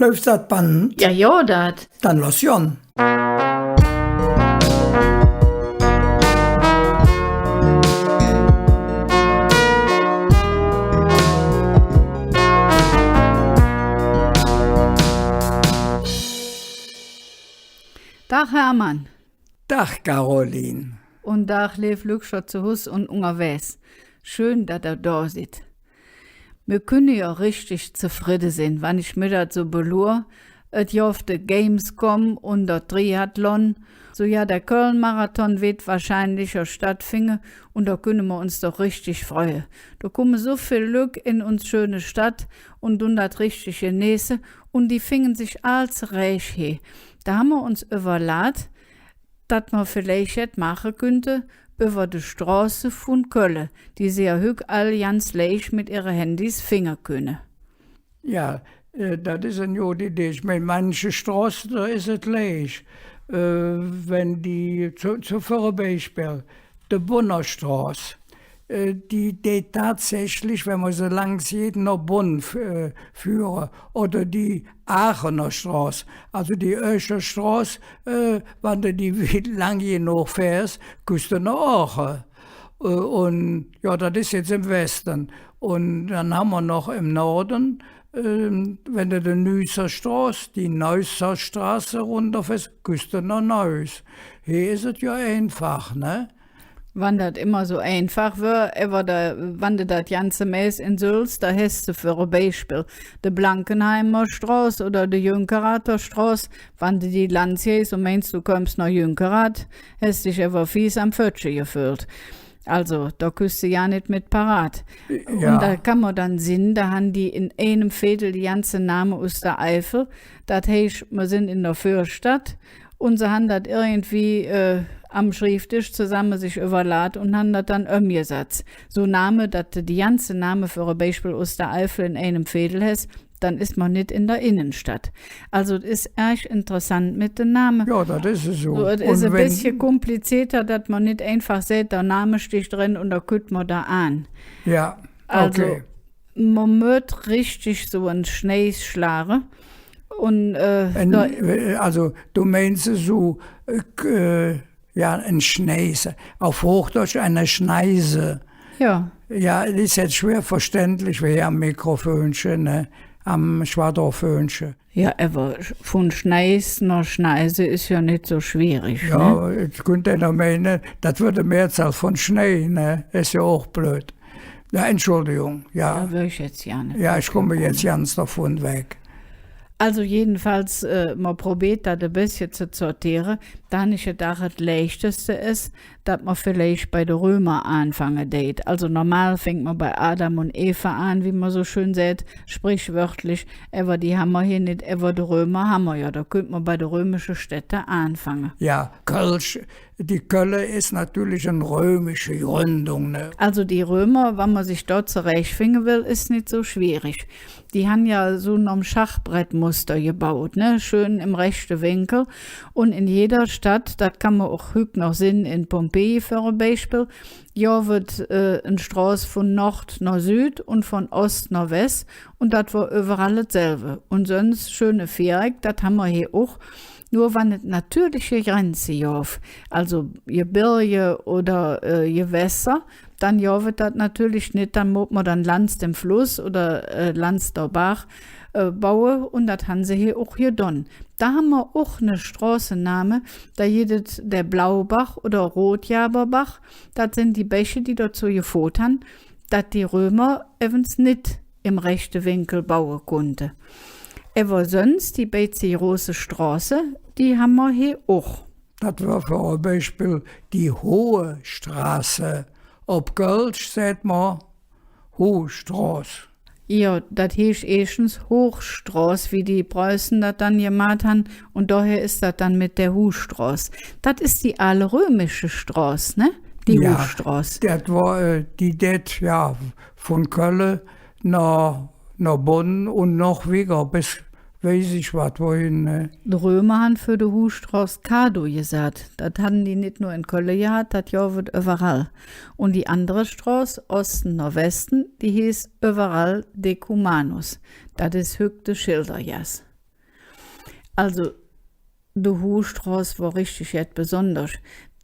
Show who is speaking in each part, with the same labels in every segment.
Speaker 1: Läuft das Band?
Speaker 2: Ja, ja, dat.
Speaker 1: Dann los Jon.
Speaker 2: Dach Hermann.
Speaker 1: Dach Caroline.
Speaker 2: Und Dach Lev Lückscher zu Hus und unterwegs. Schön, dass da sitzt. Wir können ja richtig zufrieden sein, wenn ich mir das so belur. Et ja auf de Gamescom und der Triathlon. So ja, der Köln-Marathon wird wahrscheinlich ja stattfinden und da können wir uns doch richtig freuen. Da kommen so viel Glück in uns schöne Stadt und tun das richtig genießen und die fingen sich als reich he. Da haben wir uns überlegt, dass man vielleicht jetzt machen könnte über die Straße von Köln, die sie ja hüg all ganz leicht mit ihren Handys finden können.
Speaker 1: Ja, das ist eine gute Idee. Ich meine, manche Straßen, da ist es leicht. Wenn die, für ein Beispiel, die Bunnerstraße, die tatsächlich, wenn man so lang sieht, nach Bonn führen. Oder die Aachener Straße. Also die Öscher Straße, wenn du die lang genug fährst, kannst du nach Aachen. Und ja, das ist jetzt im Westen. Und dann haben wir noch im Norden, wenn du die Neusser Straße, die Neusser Straße runterfährst, kannst du nach Neuss. Hier ist es ja einfach, ne?
Speaker 2: Wenn das immer so einfach wäre, wenn du das ganze Mäß in Sülz, da hast du für ein Beispiel die Blankenheimer Straße oder die Jünkerater Straße. Wenn du die Lanz gehst und meinst, du kommst nach Jünkerat, hast dich aber fies am Pfötsche gefühlt. Also, da küsst du ja nicht mit parat.
Speaker 1: Ja.
Speaker 2: Und da kann man dann sehen, da haben die in einem Viertel die ganze Name aus der Eifel. Das heißt, wir sind in der Fürstadt und sie haben das irgendwie am Schrifttisch zusammen sich überladen und haben das dann umgesetzt. So Name, dass du die ganze Name für ein Beispiel aus der Eifel in einem Viertel hast, dann ist man nicht in der Innenstadt. Also es ist echt interessant mit dem Namen.
Speaker 1: Ja, das ist so.
Speaker 2: Es ist ein bisschen komplizierter, dass man nicht einfach sagt, der Name steht drin und da guckt man da an.
Speaker 1: Ja,
Speaker 2: Also
Speaker 1: okay.
Speaker 2: man muss richtig so einen Schnee schlagen. Und,
Speaker 1: Also du meinst so, ja, ein Schneise. Auf Hochdeutsch eine Schneise.
Speaker 2: ja.
Speaker 1: Ja, das ist jetzt schwer verständlich wie am Mikrofönchen, ne? Am Schwadrofönchen.
Speaker 2: Ja, aber von Schneis nach Schneise ist ja nicht so schwierig. Ne?
Speaker 1: Ja, jetzt könnte einer meinen, das würde Mehrzahl von Schnee, ne? Ist ja auch blöd. Ja, Entschuldigung, ja.
Speaker 2: Da will ich jetzt ja nicht.
Speaker 1: Ja, ich komme jetzt ganz davon weg.
Speaker 2: Also jedenfalls, man probiert das ein bisschen zu sortieren. Dann ist ja das Leichteste ist, dass man vielleicht bei den Römer anfangen date. Also normal fängt man bei Adam und Eva an, wie man so schön sagt, sprichwörtlich. Aber die haben wir hier nicht, aber die Römer haben wir ja. Da könnte man bei den römischen Städten anfangen.
Speaker 1: Ja, Kölsch, die Kölle ist natürlich eine römische Gründung, ne?
Speaker 2: Also die Römer, wenn man sich dort zurechtfinden will, ist nicht so schwierig. Die haben ja so ein Schachbrettmuster gebaut, ne? Schön im rechten Winkel. Und in jeder Stadt, das kann man auch heute noch sehen, in Pompeji für ein Beispiel, ja, wird ein Straße von Nord nach Süd und von Ost nach West. Und das war überall dasselbe. Und sonst schöne Viereck, das haben wir hier auch. Nur wenn es natürliche Grenze auf, also Gebirge oder Gewässer, dann ja wird das natürlich nicht, dann muss man dann Lanz dem Fluss oder Lanz der Bach bauen und das haben sie hier auch getan. Da haben wir auch eine Straßenname, da jedes der Blaubach oder Rotjaberbach, das sind die Bäche, die dazu geführt haben, dass die Römer evans nicht im rechten Winkel bauen konnten. Aber sonst, die beide große Straße, die haben wir hier auch.
Speaker 1: Das war für ein Beispiel die Hohe Straße. Auf Kölsch sagt man Hohe Straße.
Speaker 2: Ja, das heißt erstens Hochstraße, wie die Preußen das dann gemacht haben. Und daher ist das dann mit der Hochstraße. Das ist die allrömische Straße, ne? Die
Speaker 1: Ja,
Speaker 2: Hochstraße.
Speaker 1: Das war ja, von Köln nach Bonn und noch wieder bis weiß ich was wohin. Ne?
Speaker 2: Die Römer haben für die Hochstraße Kado gesagt. Das hatten die nicht nur in Köln gehabt, das ja wird überall. Und die andere Straße, Osten nach Westen, die hieß überall Decumanus. Das ist Hügde Schilderjas. Also, die Hochstraße war richtig jetzt besonders.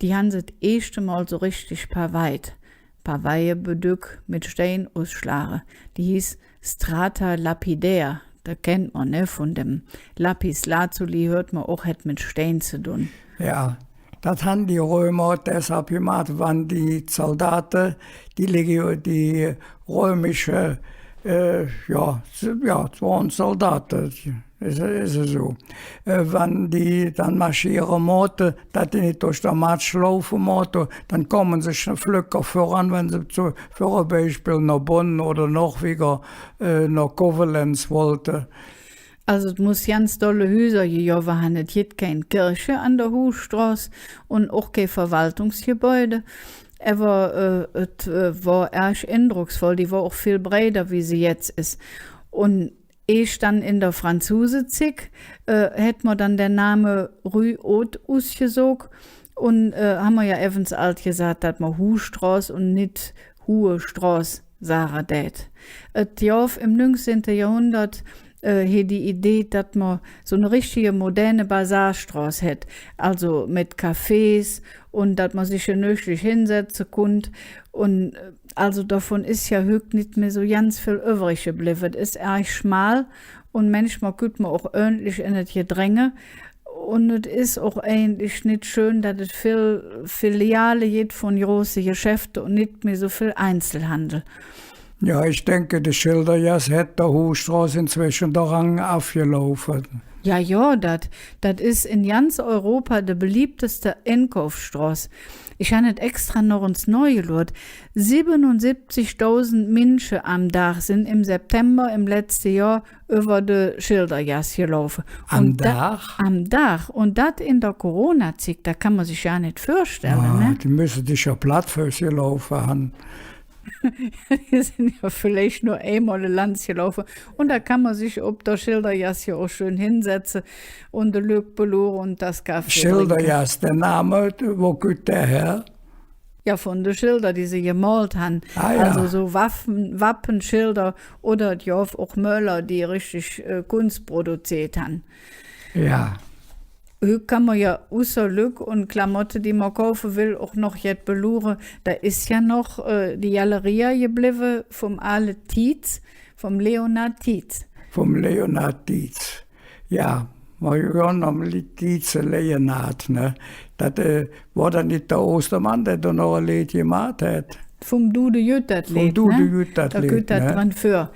Speaker 2: Die haben das erste Mal so richtig paar Weihe bedück mit Stein ausschlagen. Die hieß Strata Lapidär. Da kennt man, ne, von dem Lapis Lazuli hört man auch, hat mit Stein zu tun.
Speaker 1: Ja, das haben die Römer deshalb gemacht, wann die Soldaten, die römische, es waren Soldaten, ist es so. Wenn die dann marschieren mussten, dass die nicht durch den Matsch laufen mussten, dann kommen sie schon flücker voran, wenn sie für ein Beispiel nach Bonn oder noch wieder nach Koblenz wollten.
Speaker 2: Also es muss ganz dolle Häuser gegeben haben. Es gibt keine Kirche an der Hochstraße und auch kein Verwaltungsgebäude. Aber es war echt eindrucksvoll. Die war auch viel breiter, wie sie jetzt ist. Und erst dann in der Franzosenzig hat man dann den Namen Rue Haute ausgesucht. Und haben wir ja evans alt gesagt, dass man Hochstraße und nicht Hohe Straße sagen tät. Et Jahr im 19. Jahrhundert hier die Idee, dass man so eine richtige moderne Basarstraße hat, also mit Cafés und dass man sich nötig hinsetzen kann. Und also davon ist ja höchst nicht mehr so ganz viel übrig geblieben. Es ist echt schmal und manchmal könnte man auch ordentlich in das Gedränge. Und es ist auch eigentlich nicht schön, dass es viel Filiale gibt von großen Geschäften und nicht mehr so viel Einzelhandel.
Speaker 1: Ja, ich denke, die Schilderjas hat der Hochstraße inzwischen der Rang aufgelaufen.
Speaker 2: Ja, das ist in ganz Europa die beliebteste Einkaufsstraße. Ich habe nicht extra noch ins Neue geschaut. 77.000 Menschen am Tag sind im September im letzten Jahr über die Schilderjas gelaufen.
Speaker 1: Am Tag?
Speaker 2: Am Tag. Und das in der Corona-Zeit, da kann man sich ja nicht vorstellen. Ne?
Speaker 1: Die müssen dich ja plattfuß gelaufen haben.
Speaker 2: Wir sind ja vielleicht nur einmal ein Land gelaufen und da kann man sich ob der Schilderjas ja auch schön hinsetzen und den Lück belohnen und das Kaffee
Speaker 1: Schilderjas, der Name, wo kommt der her?
Speaker 2: Ja, von den Schildern, die sie gemalt haben.
Speaker 1: Ah, ja.
Speaker 2: Also so Wappenschilder oder die auch Möller, die richtig Kunst produziert haben.
Speaker 1: Ja.
Speaker 2: Heute kann man ja außer Lück und Klamotten, die man kaufen will, auch noch jetzt beluren. Da ist ja noch die Galeria geblieben vom Ale Tietz, vom Leonhard Tietz.
Speaker 1: Vom Leonhard Tietz. Ja, wir hören am Tietz Leonhard. Ne? Das war dann nicht der Ostermann, der da noch ein Lied gemacht hat.
Speaker 2: Vom Dude Jüttert Lied,
Speaker 1: Vom Dude
Speaker 2: ne?
Speaker 1: Jüttert
Speaker 2: Da
Speaker 1: Lied,
Speaker 2: geht das
Speaker 1: ne?
Speaker 2: dran für.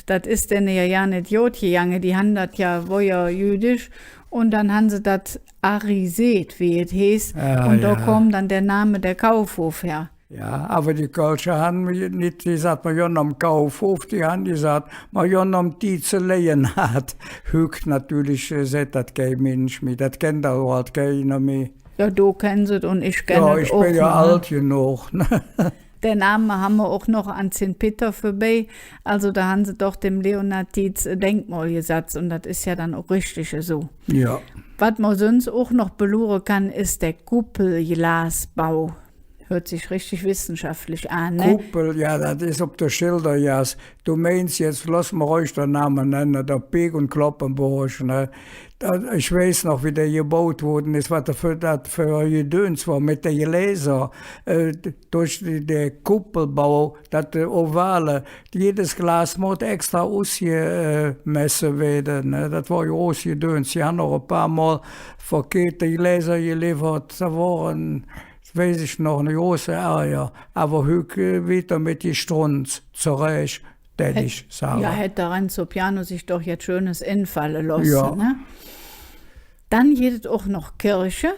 Speaker 2: Das ist denn ja nicht Jod gegangen. Die haben das ja, war ja jüdisch. Und dann haben sie das arisiert, wie es hieß. Und da kommt dann der Name der Kaufhof her.
Speaker 1: Ja, aber die Kölsche haben nicht gesagt, wir gehen am Kaufhof, die haben gesagt, wir gehen am Tietz Leonhard. Höchst natürlich sagt das kein Mensch mehr, das kennt auch halt keiner mehr.
Speaker 2: Ja, du kennst es und ich kenne es auch.
Speaker 1: Ja, ich bin ja alt genug. Ne?
Speaker 2: Den Namen haben wir auch noch an St. Peter vorbei. Also da haben sie doch dem Leonhard Tietz Denkmal gesetzt und das ist ja dann auch richtig so.
Speaker 1: Ja.
Speaker 2: Was man sonst auch noch beluren kann, ist der Kuppelglasbau. Hört sich richtig wissenschaftlich an, ne?
Speaker 1: Kuppel, ja, das ist auf der Schilderjas. Du meinst jetzt, lass mal euch den Namen nennen, der Peg- und Kloppenburg, ne? Ich weiß noch, wie der gebaut worden ist, was das für Gedöns war mit den Gläsern. Durch den Kuppelbau, das Ovale, jedes Glas muss extra ausgemessen werden. Ne? Das war ja ausgedöns. Sie haben noch ein paar Mal verkehrte Gläser geliefert. Das waren, das weiß ich noch, eine große Ärger. Aber heute wieder mit den Strunz zurecht, hätte ich sagen.
Speaker 2: Ja, hätte Renzo Piano sich doch jetzt schönes infallen lassen.
Speaker 1: Ja.
Speaker 2: Ne? Dann geht es auch noch Kirche,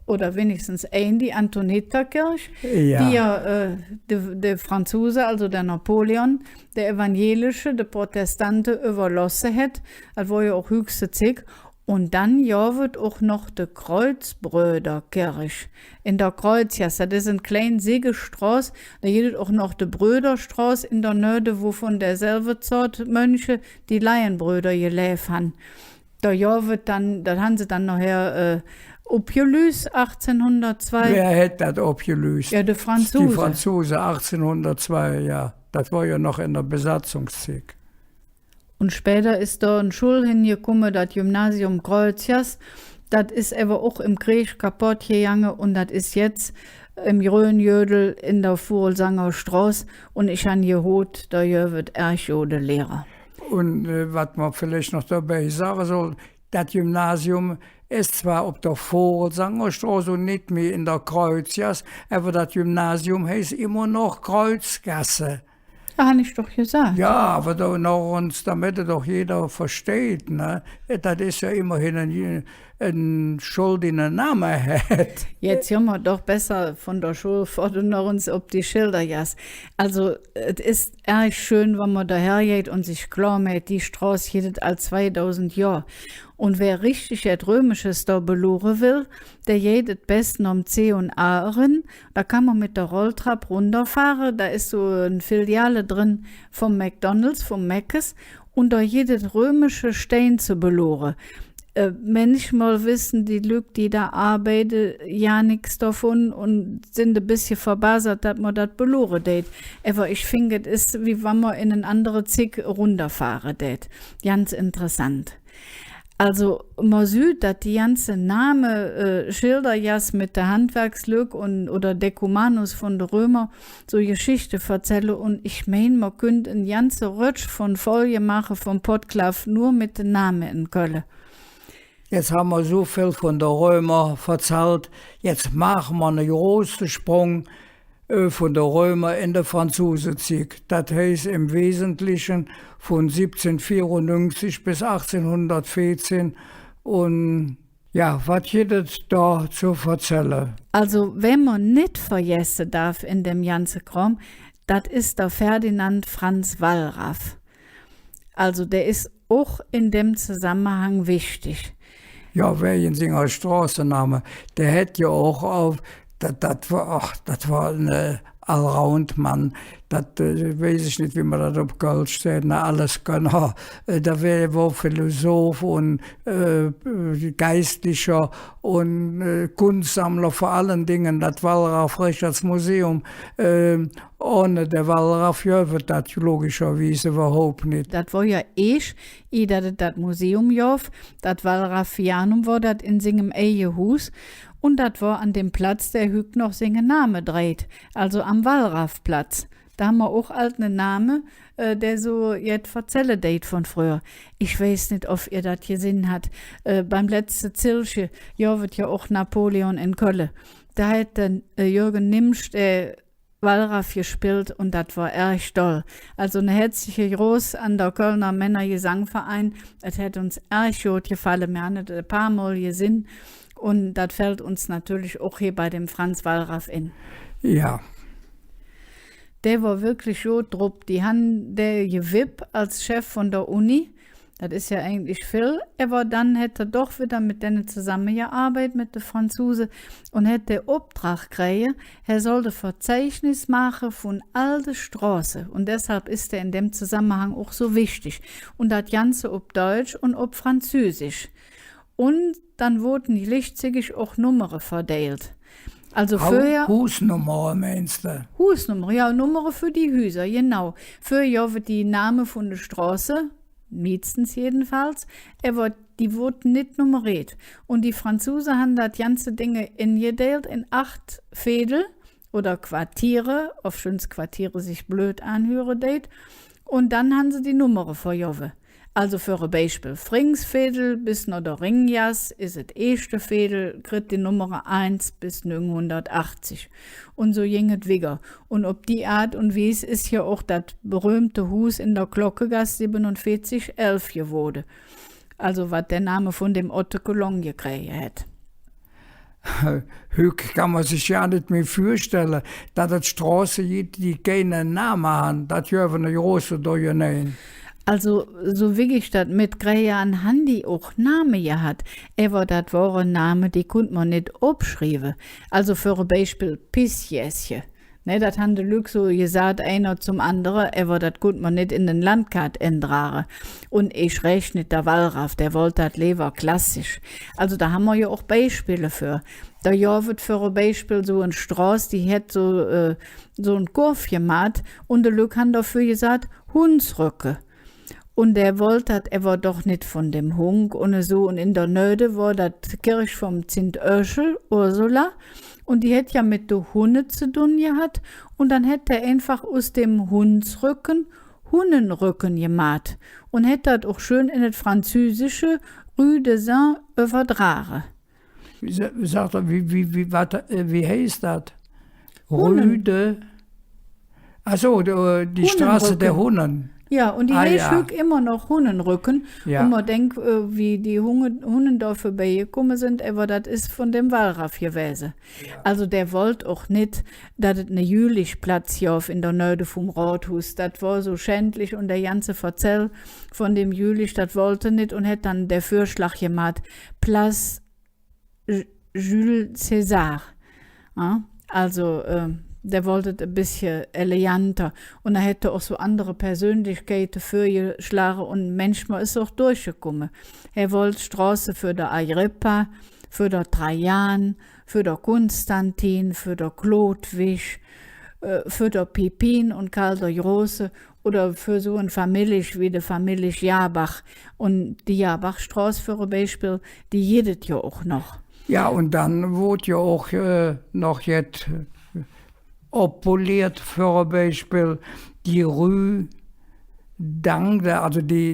Speaker 2: oder wenigstens die Antoniterkirche,
Speaker 1: Ja.
Speaker 2: die ja der Franzose, also der Napoleon, der Evangelische, der Protestante überlassen hat. Das war ja auch höchste Zick. Und dann ja wird auch noch die Kreuzbröderkirche. In der Kreuzjasse, das ist ein kleiner Sägestraß, da geht auch noch die Bröderstraße in der Nöde, wo von derselben Sort Mönche die Laienbrüder gelebt haben. Da ja wird dann, da haben sie dann nachher abgelöst, 1802.
Speaker 1: Wer hätte das abgelöst?
Speaker 2: Ja, die Franzosen.
Speaker 1: Die Franzosen, 1802, ja. Das war ja noch in der Besatzungszeit.
Speaker 2: Und später ist da eine Schule hingekommen, das Gymnasium Kreuzjas. Das ist aber auch im Krieg kaputt gegangen und das ist jetzt im Grönjödel in der Vorsanger Straße und ich habe gehört, da wird Erchode Lehrer.
Speaker 1: Und was man vielleicht noch dabei sagen soll, das Gymnasium ist zwar auf der Vorsangerstraße und nicht mehr in der Kreuzjas, aber das Gymnasium heißt immer noch Kreuzgasse.
Speaker 2: Ja, habe ich doch gesagt.
Speaker 1: Ja, aber da noch uns, damit doch jeder versteht, ne? Das ist ja immerhin ein schuldiger Name hat.
Speaker 2: Jetzt haben wir doch besser von der Schule fordern uns ob die Schilder jas. Also, es ist echt schön, wenn man dahergeht und sich klar macht, die Straße geht als 2000 Jahre. Und wer richtig et Römisches da beluren will, der geht et besten um C und A rein. Da kann man mit der Rolltrapp runterfahren. Da ist so eine Filiale drin vom McDonalds, vom Meckes. Und da jedes römische Stein zu beluren. Manchmal wissen die Leute, die da arbeiten, ja nichts davon und sind ein bisschen verbasert, dass man das beluren tät. Aber ich finde, es ist, wie wenn man in einen anderen Zig runterfahren tät. Ganz interessant. Also, man sieht, dass die ganze Name Schilder jas mit der Handwerkslück oder Decumanus von der Römer so Geschichte erzählen und ich meine, man könnte ein ganze Rutsch von Folie machen vom Podklaff nur mit dem Namen in Köln.
Speaker 1: Jetzt haben wir so viel von der Römer erzählt, jetzt machen wir einen großen Sprung von der Römer in der Franzosenzeit. Das heißt im Wesentlichen von 1794 bis 1814. Und ja, was gibt es da zu erzählen?
Speaker 2: Also, wenn man nicht vergessen darf in dem ganzen Kram, das ist der Ferdinand Franz Wallraff. Also, der ist auch in dem Zusammenhang wichtig.
Speaker 1: Ja, wegen seiner Straßenname. Der hätte ja auch auf, das war ein Allround-Mann. Das weiß ich nicht, wie man das auf Kölsch sagt, alles Gönner. Da war Philosoph und Geistlicher und Kunstsammler vor allen Dingen. Das Wallraff Richards Museum. Ohne der Wallraff wird das logischerweise überhaupt nicht.
Speaker 2: Das war ja dass das Museum jof, das Wallraffianum war das in singem Ehehus. Und das war an dem Platz, der hügt noch seinen Name dreht, also am Wallraffplatz. Da haben wir auch einen Namen, der so jetzt erzählen date von früher. Ich weiß nicht, ob ihr das gesehen habt. Beim letzten Zilche, ja, wird ja auch Napoleon in Köln. Da hat Jürgen Nimsch, der Wallraff gespielt und das war echt toll. Also eine herzliche Gruß an der Kölner Männergesangverein. Es hat uns echt gut gefallen. Wir haben es ein paar Mal gesehen. Und das fällt uns natürlich auch hier bei dem Franz Wallraff in.
Speaker 1: Ja.
Speaker 2: Der war wirklich gut drauf. Die haben der gewippt als Chef von der Uni. Das ist ja eigentlich viel. Aber dann hätte er doch wieder mit denen zusammengearbeitet, mit den Franzosen, und hätte den Auftrag gekriegt, er sollte Verzeichnis machen von all den Straßen. Und deshalb ist er in dem Zusammenhang auch so wichtig. Und das Ganze auf Deutsch und auf Französisch. Und dann wurden die lichtzügig auch Nummern verteilt. Also für
Speaker 1: Hausnummer meinst du?
Speaker 2: Hausnummer, ja, Nummern für die Häuser, genau. Für ja wird die Namen von der Straße, meistens jedenfalls, aber die wurden nicht nummeriert. Und die Franzosen haben das ganze Dinge ingeteilt in 8 Fädel oder Quartiere, auf schönes Quartiere sich blöd anhören date. Und dann haben sie die Nummern verjoven. Also für ein Beispiel, Fringsfädel bis nach der Ringjas ist das erste Fädel, kriegt die Nummer 1 bis 980. Und so ging es wieder. Und ob die Art und Weise ist ja auch das berühmte Haus in der Glockegasse 4711 geworden. Also was der Name von dem Otto Cologne gekriegt hat.
Speaker 1: Heute kann man sich ja nicht mehr vorstellen, dass es Straßen gibt, die keinen Namen haben. Das dürfen eine große durchnehmen.
Speaker 2: Also, so wie ich das mit Gräern Handy auch Namen gehabt, aber das waren Namen, die konnte man nicht abschreiben. Also für ein Beispiel Pissjäschen. Ne, das haben die Leute so gesagt, einer zum anderen, aber das konnte man nicht in den Landkart ändern. Und ich rechne der Wallraff, der wollte das lieber klassisch. Also da haben wir ja auch Beispiele für. Da ja wird für ein Beispiel so eine Straße, die hätte so ein Kurve gemacht und die Leute haben dafür gesagt, Hunsrücke. Und er wollte, er war doch nicht von dem Hunk und so. Und in der Nöde war das Kirche vom Zint Urschel, Ursula. Und die hätte ja mit der Hunde zu tun gehabt. Und dann hätte er einfach aus dem Hundsrücken Hunnenrücken gemacht. Und hätte das auch schön in das französische Rue des Saints übertragen.
Speaker 1: Sagt er, wie heißt das?
Speaker 2: Hunnen.
Speaker 1: Rüde. Achso, die Straße der Hunnen.
Speaker 2: Ja, und die
Speaker 1: Ja.
Speaker 2: heißt immer noch Hunnenrücken.
Speaker 1: Ja.
Speaker 2: Und man denkt, wie die Hunnen da vorbeigekommen sind, aber das ist von dem Wallraff gewesen. Also der wollte auch nicht, dass es eine Jülichplatz hier auf in der Nähe vom Rathaus, das war so schändlich und der ganze Verzell von dem Jülich, das wollte nicht und hat dann der Vorschlag gemacht, Place Jules César. Ja? Also der wollte es ein bisschen eleganter und er hätte auch so andere Persönlichkeiten für geschlagen und manchmal ist er auch durchgekommen. Er wollte Straße für der Agrippa, für der Trajan, für der Konstantin, für der Chlodwig, für der Pipin und Karl der Große oder für so eine Familie wie die Familie Jabach. Und die Jabachstraße für ein Beispiel, die jedet ja auch noch.
Speaker 1: Ja, und dann wurde ja auch noch jetzt oppoliert für ein Beispiel die Rue d'Angle, also die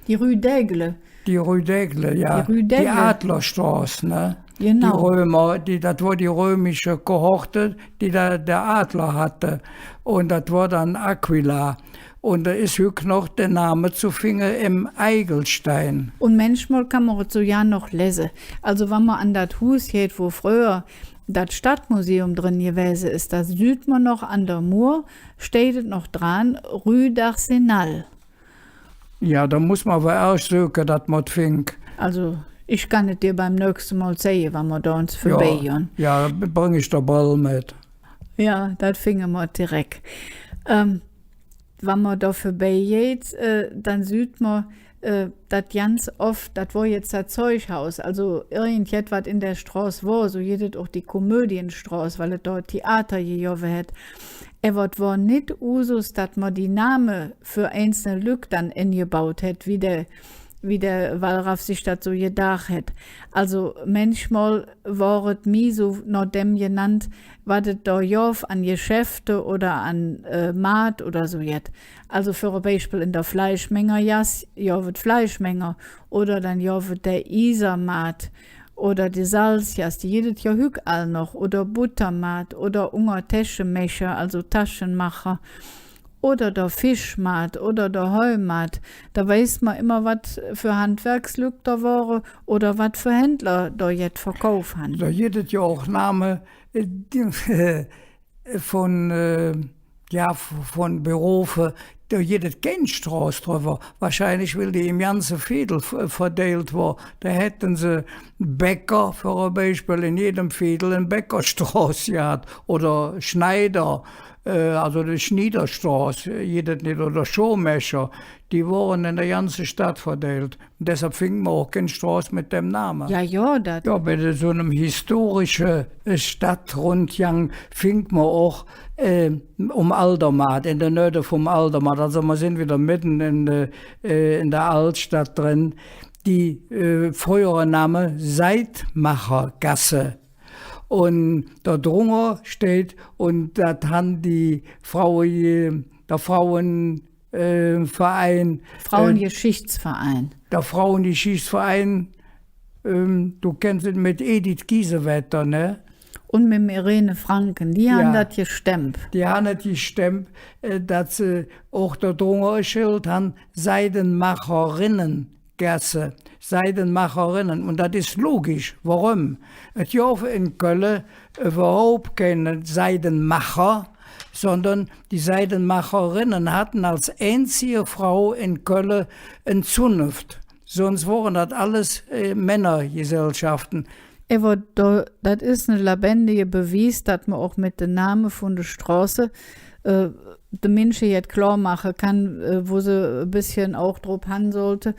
Speaker 2: Rue d'Aigle.
Speaker 1: Die Rue d'Aigle, ja.
Speaker 2: Die Rue d'Aigle.
Speaker 1: Die Adlerstraße, ne?
Speaker 2: Genau.
Speaker 1: Die Römer, das war die römische Kohorte, die der Adler hatte. Und das war dann Aquila. Und da ist heute noch der Name zu finden im Eigelstein.
Speaker 2: Und manchmal kann man es so ja noch lesen. Also wenn man an das Haus geht, wo früher das Stadtmuseum drin gewesen ist, das sieht man noch an der Mur, steht es noch dran, Rue d'Arsenal.
Speaker 1: Ja, da muss man aber erst suchen, dass man es findet.
Speaker 2: Also ich kann es dir beim nächsten Mal sagen, wenn wir da uns vorbeigehen.
Speaker 1: Ja, bringe ich der Ball mit.
Speaker 2: Ja, das fingen wir direkt. Wenn man da vorbeigeht, dann sieht man, das ganz oft, das war jetzt das Zeughaus, also irgendetwas in der Straße war, so jedes auch die Komödienstraße, weil es dort Theater gegeben hat. Aber es war nicht Usus, dass man die Namen für einzelne Lück dann eingebaut hat, wie der Wallraff sich das so gedacht hat. Also manchmal war es mir so nach dem genannt, was es da jauf an Geschäfte oder an Markt oder so jetzt. Also für ein Beispiel in der Fleischmenge, ja, wird Fleischmenge oder dann wird der Isermarkt oder die Salzjas, die jedes Jahr all noch, oder Buttermarkt oder Unger Taschenmescher, also Taschenmacher. Oder der Fischmarkt oder der Heumarkt. Da weiß man immer, was für Handwerkslück da waren oder was für Händler da jetzt verkauft haben.
Speaker 1: Da jedes ja auch Name von Berufen, da jedes Genstraße drüber. Wahrscheinlich, weil die im ganzen Fiedel verteilt war. Da hätten sie Bäcker, für ein Beispiel, in jedem Fiedel eine Bäckerstraße gehabt. Oder Schneider. Also die Schniederstraße, jedes nicht, oder Schuhmescher, die waren in der ganzen Stadt verteilt. Und deshalb fing man auch keine Straße mit dem Namen.
Speaker 2: Ja, das.
Speaker 1: Ja, bei so einem historischen Stadtrundgang fing man auch um Aldermatt, in der Nähe vom Aldermatt. Also wir sind wieder mitten in der Altstadt drin. Die frühere Name Seitmachergasse. Und da drunter steht, und das haben die Frauen, der Frauenverein.
Speaker 2: Frauengeschichtsverein.
Speaker 1: Der Frauengeschichtsverein, du kennst es mit Edith Giesewetter, ne?
Speaker 2: Und mit Irene Franken, die haben das gestemmt.
Speaker 1: Die haben das gestemmt, dass sie auch da drunter ein Schild haben, Seidenmacherinnengasse. Seidenmacherinnen. Und das ist logisch. Warum? Es gibt in Köln überhaupt keine Seidenmacher, sondern die Seidenmacherinnen hatten als einzige Frau in Köln eine Zunft. Sonst waren das alles Männergesellschaften.
Speaker 2: Aber das ist ein lebendiger Beweis, dass man auch mit dem Namen von der Straße den Menschen jetzt klar machen kann, wo sie ein bisschen auch drauf haben sollte.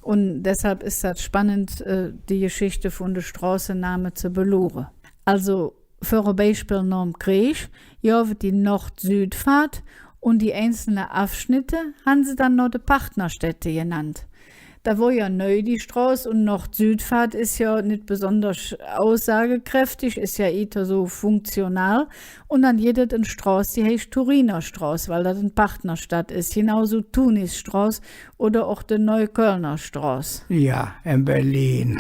Speaker 2: Und deshalb ist das spannend, die Geschichte von der Straßenname zu belohnen. Also für ein Beispiel noch im Krieg, ja, wird die Nord-Süd-Fahrt Und die einzelnen Abschnitte haben sie dann noch die Partnerstädte genannt. Da war ja neu die Straße und Nord-Süd-Fahrt ist ja nicht besonders aussagekräftig, ist ja eher so funktional. Und dann jede eine Straße, die heißt Turiner Straße, weil das eine Partnerstadt ist. Genauso Tunisstraße oder auch die Neuköllner Straße.
Speaker 1: Ja, in Berlin.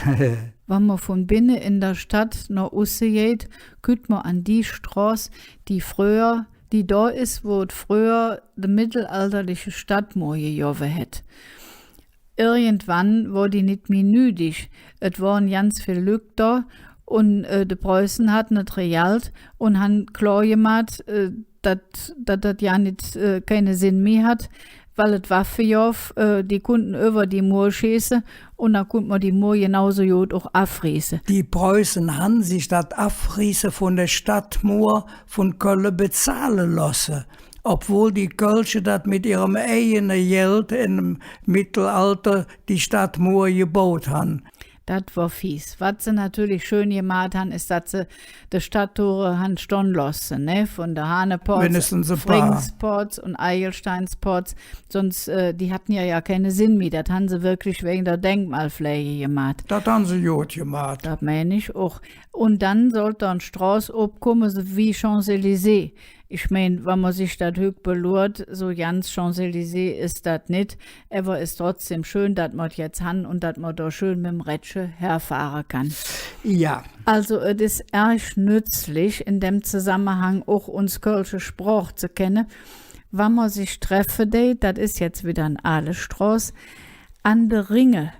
Speaker 2: Wenn man von binnen in der Stadt nach außen geht, kommt man an die Straße, die da ist, wo es früher die mittelalterliche Stadtmauer gejoven hat. Irgendwann war die nicht mehr nötig. Es waren ganz viele Leute da und die Preußen hatten es realt und haben klar gemacht, dass das ja nicht keinen Sinn mehr hat, weil es Waffenjof, die konnten über die Mauer schießen und dann konnte man die Mauer genauso gut auch abreißen.
Speaker 1: Die Preußen haben sich das Abreißen von der Stadtmauer von Köln bezahlen lassen. Obwohl die Kölsche das mit ihrem eigenen Geld im Mittelalter die Stadtmauer gebaut haben.
Speaker 2: Das war fies. Was sie natürlich schön gemacht haben, ist, dass sie die Stadttore haben stehen lassen, ne? Von der Haneports,
Speaker 1: Mindestens ein paar.
Speaker 2: Springsports und Eigelsteinsports. Sonst, die hatten ja keinen Sinn mehr. Das haben sie wirklich wegen der Denkmalpflege gemacht.
Speaker 1: Das haben sie gut gemacht.
Speaker 2: Das meine ich auch. Und dann sollte eine Straße abkommen, so wie Champs-Élysées. Ich meine, wenn man sich das höchst belurt, so ganz Champs-Élysées ist das nicht. Aber ist trotzdem schön, dass man jetzt haben und dass man da schön mit dem Rätsche herfahren kann.
Speaker 1: Ja.
Speaker 2: Also, es ist erg nützlich, in dem Zusammenhang auch uns kölsche Sprache zu kennen. Wenn man sich treffen, das ist jetzt wieder eine aale Straße, an der Ringe.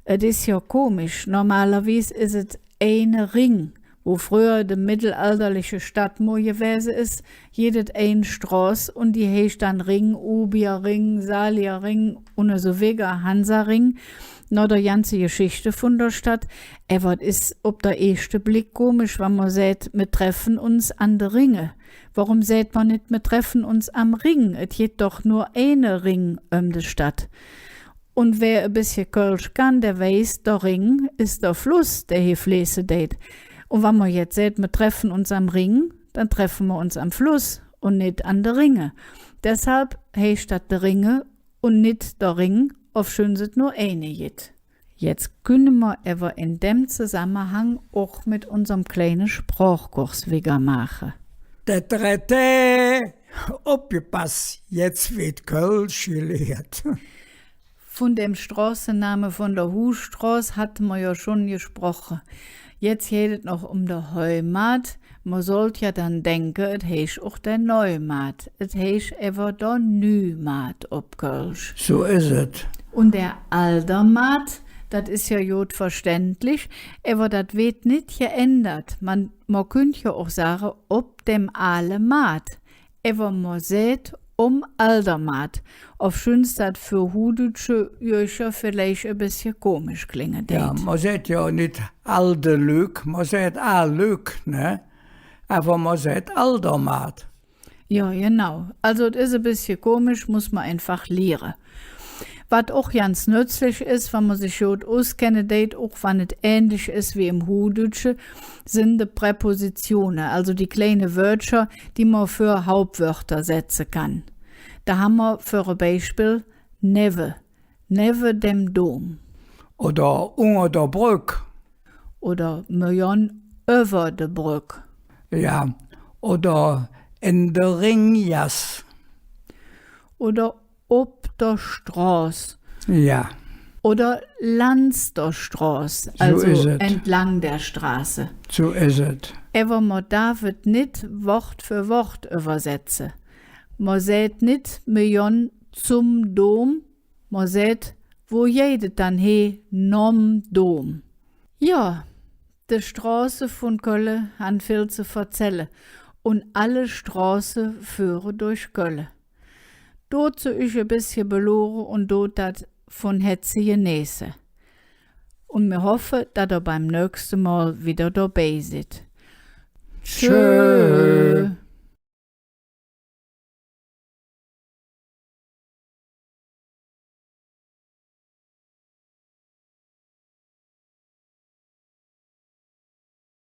Speaker 2: Es ist ja komisch. Normalerweise ist es eine Ring, wo früher die mittelalterliche Stadtmauer gewesen ist, jedes eine Straße und die heißt dann Ring, Ubier Ring, Salier Ring und so weiter, Hansa Ring. Noch die ganze Geschichte von der Stadt. Aber es ist auf der ersten Blick komisch, wenn man sagt, wir treffen uns an der Ringe. Warum sagt man nicht, wir treffen uns am Ring? Es gibt doch nur eine Ring um die Stadt. Und wer ein bisschen Kölsch kann, der weiß, der Ring ist der Fluss, der hier fließen geht. Und wenn man jetzt sagt, wir treffen uns am Ring, dann treffen wir uns am Fluss und nicht an der Ringe. Deshalb heißt das der Ringe und nicht der Ring, auf schön sind nur eine geht. Jetzt können wir aber in dem Zusammenhang auch mit unserem kleinen Sprachkurs wieder machen.
Speaker 1: Der Dritte, aufgepasst, jetzt wird Kölsch gelehrt.
Speaker 2: Von dem Straßennamen von der Husstraße hatten wir ja schon gesprochen. Jetzt geht es noch um der Heimat. Man sollte ja dann denken, es heißt auch der Neumat. Es heißt aber der Nümat ob Kölsch.
Speaker 1: So ist es.
Speaker 2: Und der Aldermat, das ist ja gut verständlich, aber das wird nicht geändert. Man könnte ja auch sagen, ob dem Alemat. Aber man sieht Aldermat. Auf schönst das für hudische Jöcher vielleicht ein bisschen komisch klingen.
Speaker 1: Ja, man sagt ja nicht alte Lück, man sagt Lück, ne? Aber man sagt Aldermat.
Speaker 2: Ja, genau. Also, es ist ein bisschen komisch, muss man einfach lernen. Was auch ganz nützlich ist, wenn man sich gut auskennt, auch wenn es ähnlich ist wie im Hudische, sind die Präpositionen, also die kleinen Wörter, die man für Hauptwörter setzen kann. Da haben wir für ein Beispiel neve dem Dom.
Speaker 1: Oder unter der Brück.
Speaker 2: Oder Million über der Brück.
Speaker 1: Ja, oder in der Ringjas.
Speaker 2: Oder ob der Straße.
Speaker 1: Ja.
Speaker 2: Oder langs der Straße, also
Speaker 1: ist es.
Speaker 2: entlang der Straße.
Speaker 1: So ist es.
Speaker 2: Aber man darf es nicht Wort für Wort übersetzen. Man sagt nicht Million zum Dom, man sagt, wo jede dann he nom Dom. Ja, die Straße von Köln han viel zu erzählen und alle Straßen führen durch Köln. Dort so ich ein bisschen beloren und dort dat von Hetze genese. Und wir hoffen, dass ihr beim nächsten Mal wieder dabei seid.
Speaker 1: Tschüss.